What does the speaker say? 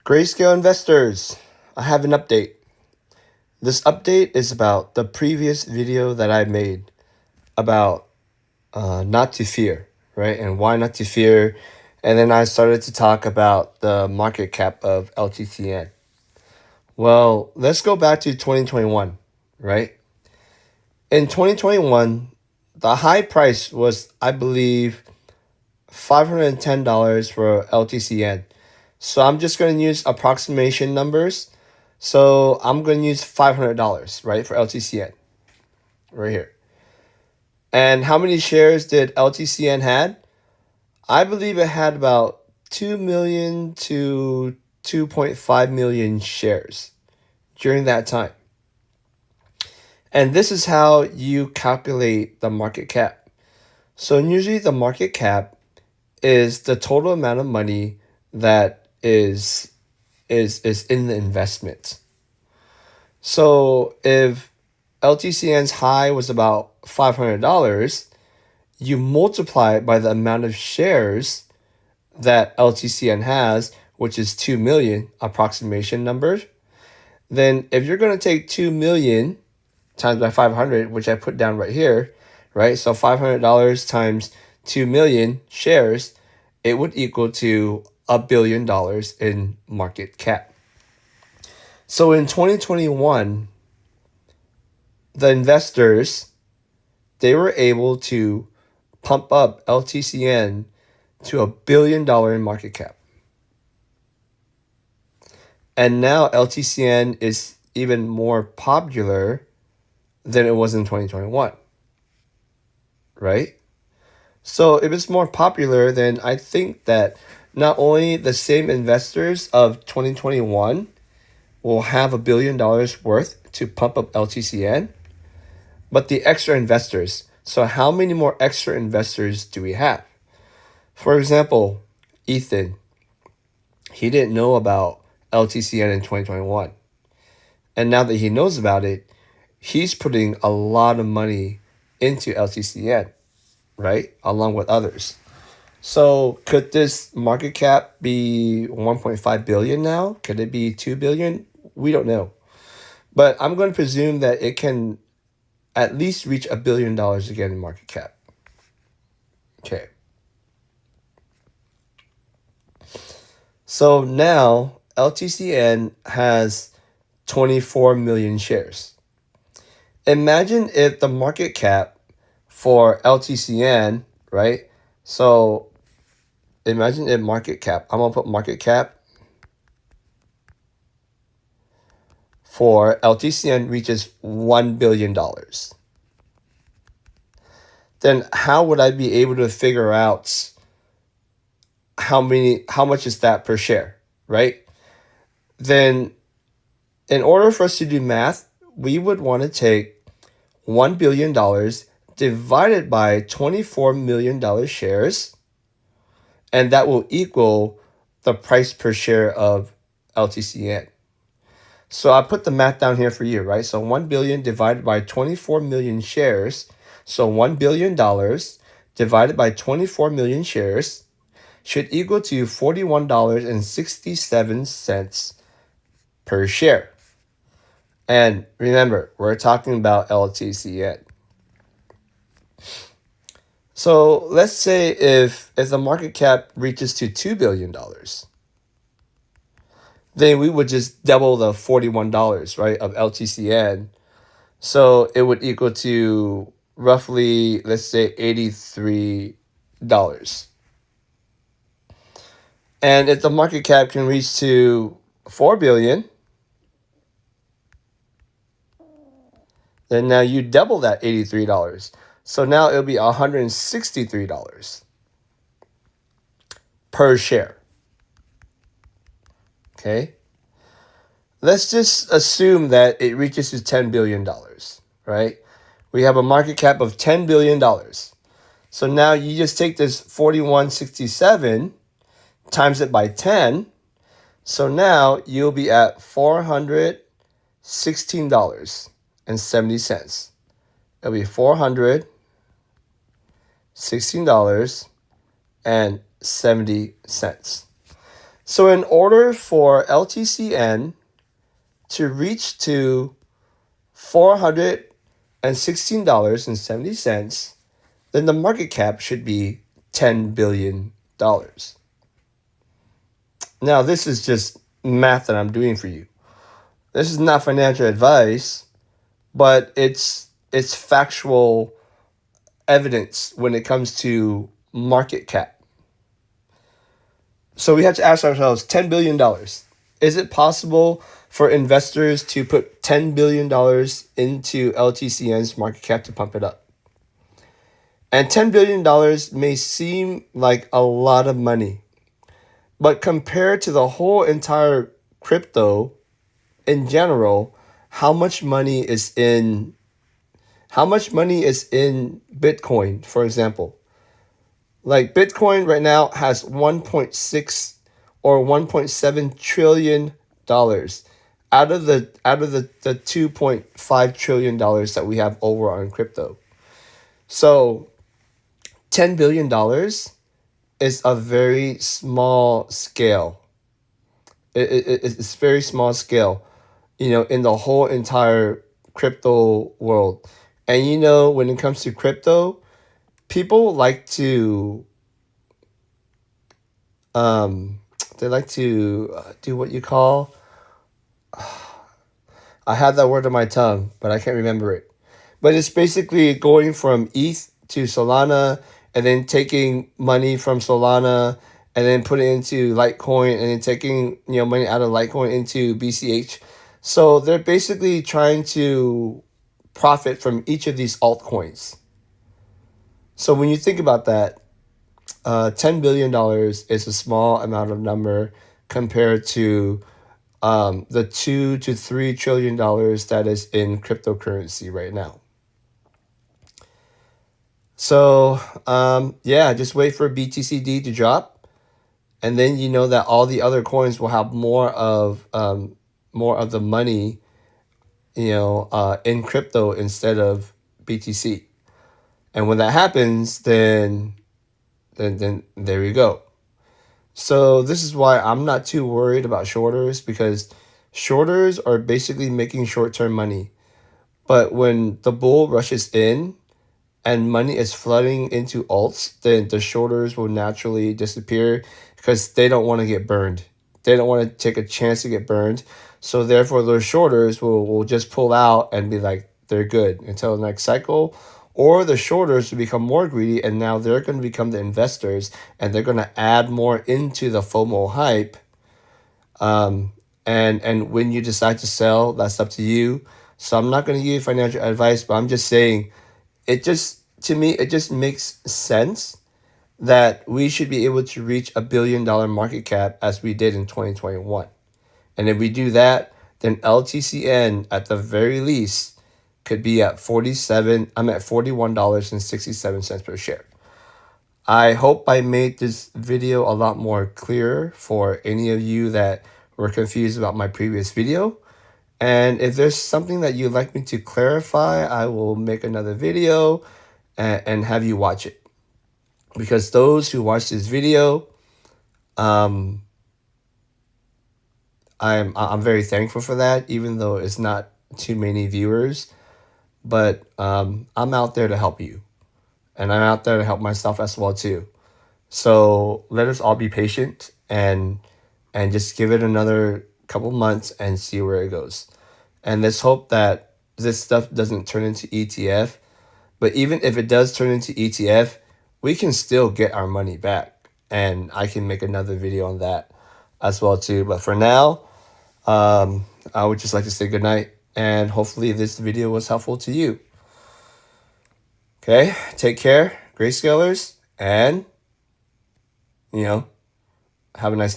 Grayscale investors, I have an update. This update is about the previous video that I made about not to fear, right? And why not to fear. And then I started to talk about the market cap of Ltcn. Well, let's go back to 2021, right? In 2021, the high price was, I believe, $510 for Ltcn. So I'm just going to use approximation numbers. So I'm going to use $500, right, for Ltcn, right here. And how many shares did Ltcn had? I believe it had about 2 million to 2.5 million shares during that time. And this is how you calculate the market cap. So usually the market cap is the total amount of money that is in the investment. So if Ltcn's high was about $500, you multiply it by the amount of shares that Ltcn has, which is 2 million, approximation numbers. Then if you're going to take 2 million times by 500, which I put down right here, right? So $500 times 2 million shares, it would equal to $1 billion in market cap. So in 2021, the investors, they were able to pump up Ltcn to $1 billion in market cap. And now Ltcn is even more popular than it was in 2021, right? So if it's more popular, then I think that not only the same investors of 2021 will have $1 billion worth to pump up Ltcn, but the extra investors. So how many more extra investors do we have? For example, Ethan, he didn't know about Ltcn in 2021. And now that he knows about it, he's putting a lot of money into Ltcn, right? Along with others. So could this market cap be 1.5 billion now? Could it be 2 billion? We don't know. But I'm going to presume that it can at least reach $1 billion again in market cap. Okay. So now Ltcn has 24 million shares. Imagine if the market cap for Ltcn, right? So imagine if market cap, I'm going to put market cap for Ltcn reaches $1 billion. Then how would I be able to figure out how much is that per share, right? Then in order for us to do math, we would want to take $1 billion divided by $24 million shares, and that will equal the price per share of Ltcn. So I put the math down here for you, right? So 1 billion divided by 24 million shares. So $1 billion divided by 24 million shares should equal to $41.67 per share. And remember, we're talking about Ltcn. So let's say if the market cap reaches to $2 billion, then we would just double the $41, right, of Ltcn. So it would equal to roughly, let's say, $83. And if the market cap can reach to 4 billion, then now you double that $83. So now it'll be $163 per share. Okay? Let's just assume that it reaches to $10 billion, right? We have a market cap of $10 billion. So now you just take this 4167 times it by 10. So now you'll be at $416.70. It'll be $416.70. So in order for LTCN to reach to $416.70, then the market cap should be $10 billion. Now, this is just math that I'm doing for you. This is not financial advice, but it's factual evidence when it comes to market cap. So we have to ask ourselves, $10 billion. Is it possible for investors to put $10 billion into LTCN's market cap to pump it up? And $10 billion may seem like a lot of money, but compared to the whole entire crypto in general, how much money is in Bitcoin, for example? Like Bitcoin right now has 1.6 or 1.7 trillion dollars out of the 2.5 trillion dollars that we have over on crypto. So $10 billion is a very small scale. It's very small scale, in the whole entire crypto world. And when it comes to crypto, people like to do what you call, I have that word on my tongue, but I can't remember it. But it's basically going from ETH to Solana and then taking money from Solana and then putting it into Litecoin and then taking money out of Litecoin into BCH. So they're basically trying to profit from each of these altcoins. So when you think about that, $10 billion is a small amount of number compared to the $2 to $3 trillion that is in cryptocurrency right now. So just wait for BTCD to drop, and then you know that all the other coins will have more of the money, in crypto instead of BTC. And when that happens, then there we go. So this is why I'm not too worried about shorters, because shorters are basically making short-term money. But when the bull rushes in and money is flooding into alts, then the shorters will naturally disappear because they don't want to get burned. They don't want to take a chance to get burned. So therefore, those shorters will just pull out and be like, they're good until the next cycle. Or the shorters will become more greedy, and now they're going to become the investors, and they're going to add more into the FOMO hype. And when you decide to sell, that's up to you. So I'm not going to give you financial advice, but I'm just saying, to me, it just makes sense that we should be able to reach $1 billion market cap as we did in 2021. And if we do that, then LTCN at the very least could be at $41.67 per share. I hope I made this video a lot more clear for any of you that were confused about my previous video. And if there's something that you'd like me to clarify, I will make another video and have you watch it. Because those who watch this video, I'm very thankful for that, even though it's not too many viewers. But I'm out there to help you, and I'm out there to help myself as well too. So let us all be patient and just give it another couple months and see where it goes. And let's hope that this stuff doesn't turn into ETF. But even if it does turn into ETF, we can still get our money back, and I can make another video on that as well too. But for now, I would just like to say goodnight. And hopefully this video was helpful to you. Okay, take care, Grayscalers, and, have a nice